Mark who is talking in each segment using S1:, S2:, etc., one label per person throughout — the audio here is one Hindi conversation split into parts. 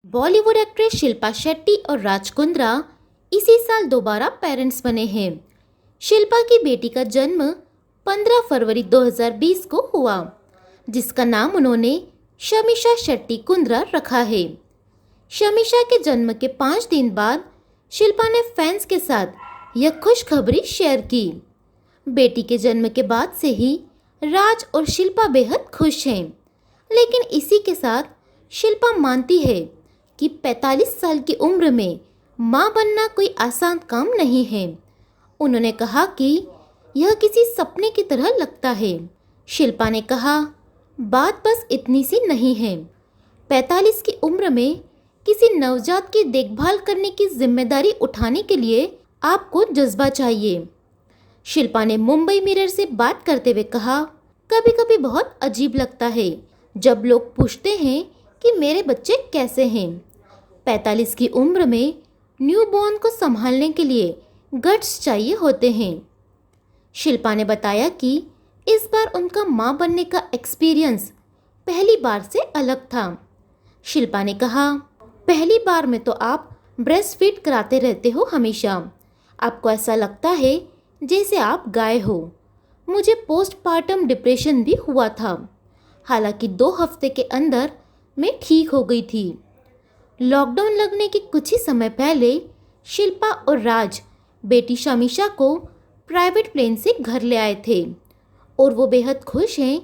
S1: बॉलीवुड एक्ट्रेस शिल्पा शेट्टी और राज कुंद्रा इसी साल दोबारा पेरेंट्स बने हैं। शिल्पा की बेटी का जन्म 15 फरवरी 2020 को हुआ, जिसका नाम उन्होंने शमीशा शेट्टी कुंद्रा रखा है। शमीशा के जन्म के 5 दिन बाद शिल्पा ने फैंस के साथ यह खुशखबरी शेयर की। बेटी के जन्म के बाद से ही राज और शिल्पा बेहद खुश हैं, लेकिन इसी के साथ शिल्पा मानती है कि 45 साल की उम्र में मां बनना कोई आसान काम नहीं है। उन्होंने कहा कि यह किसी सपने की तरह लगता है। शिल्पा ने कहा, बात बस इतनी सी नहीं है। 45 की उम्र में किसी नवजात की देखभाल करने की जिम्मेदारी उठाने के लिए आपको जज्बा चाहिए। शिल्पा ने मुंबई मिरर से बात करते हुए कहा, कभी कभी बहुत अजीब लगता है जब लोग पूछते हैं कि मेरे बच्चे कैसे हैं। 45 की उम्र में न्यूबॉर्न को संभालने के लिए गट्स चाहिए होते हैं। शिल्पा ने बताया कि इस बार उनका मां बनने का एक्सपीरियंस पहली बार से अलग था। शिल्पा ने कहा, पहली बार में तो आप ब्रेस्ट फीड कराते रहते हो हमेशा। आपको ऐसा लगता है जैसे आप गाय हो। मुझे पोस्टपार्टम डिप्रेशन भी हुआ था। हालांकि 2 हफ्ते के अंदर मैं ठीक हो गई थी। लॉकडाउन लगने के कुछ ही समय पहले शिल्पा और राज बेटी शमीशा को प्राइवेट प्लेन से घर ले आए थे और वो बेहद खुश हैं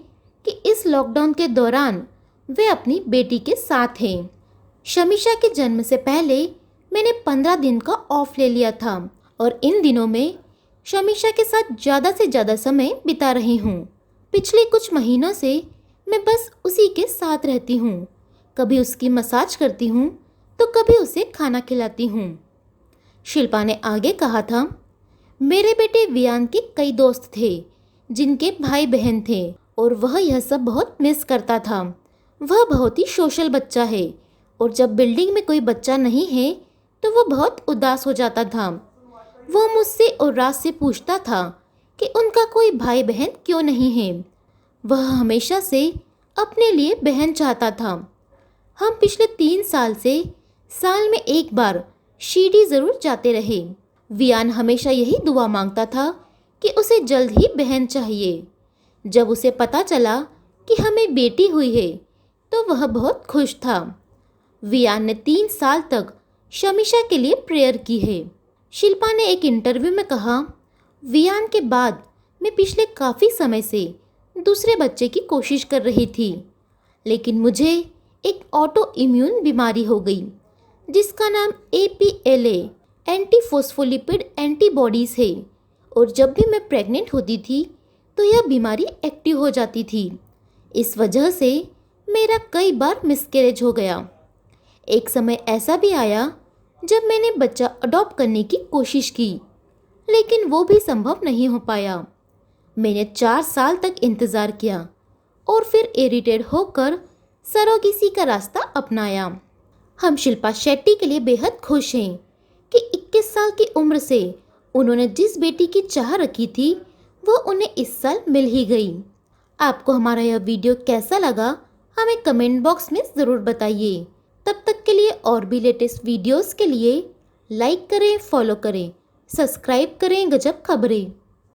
S1: कि इस लॉकडाउन के दौरान वे अपनी बेटी के साथ हैं। शमीशा के जन्म से पहले मैंने 15 दिन का ऑफ ले लिया था और इन दिनों में शमीशा के साथ ज़्यादा से ज़्यादा समय बिता रही हूँ। पिछले कुछ महीनों से मैं बस उसी के साथ रहती हूँ। कभी उसकी मसाज करती हूँ तो कभी उसे खाना खिलाती हूँ। शिल्पा ने आगे कहा था, मेरे बेटे वियान के कई दोस्त थे जिनके भाई बहन थे और वह यह सब बहुत मिस करता था। वह बहुत ही सोशल बच्चा है और जब बिल्डिंग में कोई बच्चा नहीं है तो वह बहुत उदास हो जाता था। वो मुझसे और राज से पूछता था कि उनका कोई भाई बहन क्यों नहीं है। वह हमेशा से अपने लिए बहन चाहता था। हम पिछले 3 साल से साल में एक बार शिरडी ज़रूर जाते रहे। वियान हमेशा यही दुआ मांगता था कि उसे जल्द ही बहन चाहिए। जब उसे पता चला कि हमें बेटी हुई है तो वह बहुत खुश था। वियान ने 3 साल तक शमीशा के लिए प्रेयर की है। शिल्पा ने एक इंटरव्यू में कहा, वियान के बाद मैं पिछले काफ़ी समय से दूसरे बच्चे की कोशिश कर रही थी, लेकिन मुझे एक ऑटो इम्यून बीमारी हो गई जिसका नाम APLA एंटी फोस्फोलिपिड एंटीबॉडीज़ है और जब भी मैं प्रेग्नेंट होती थी तो यह बीमारी एक्टिव हो जाती थी। इस वजह से मेरा कई बार मिसकैरेज हो गया। एक समय ऐसा भी आया जब मैंने बच्चा अडॉप्ट करने की कोशिश की, लेकिन वो भी संभव नहीं हो पाया। मैंने 4 साल तक इंतज़ार किया और फिर इरिटेट होकर सरोगेसी का रास्ता अपनाया। हम शिल्पा शेट्टी के लिए बेहद खुश हैं कि 21 साल की उम्र से उन्होंने जिस बेटी की चाह रखी थी वो उन्हें इस साल मिल ही गई। आपको हमारा यह वीडियो कैसा लगा हमें कमेंट बॉक्स में ज़रूर बताइए। तब तक के लिए और भी लेटेस्ट वीडियोस के लिए लाइक करें, फॉलो करें, सब्सक्राइब करें गजब खबरें।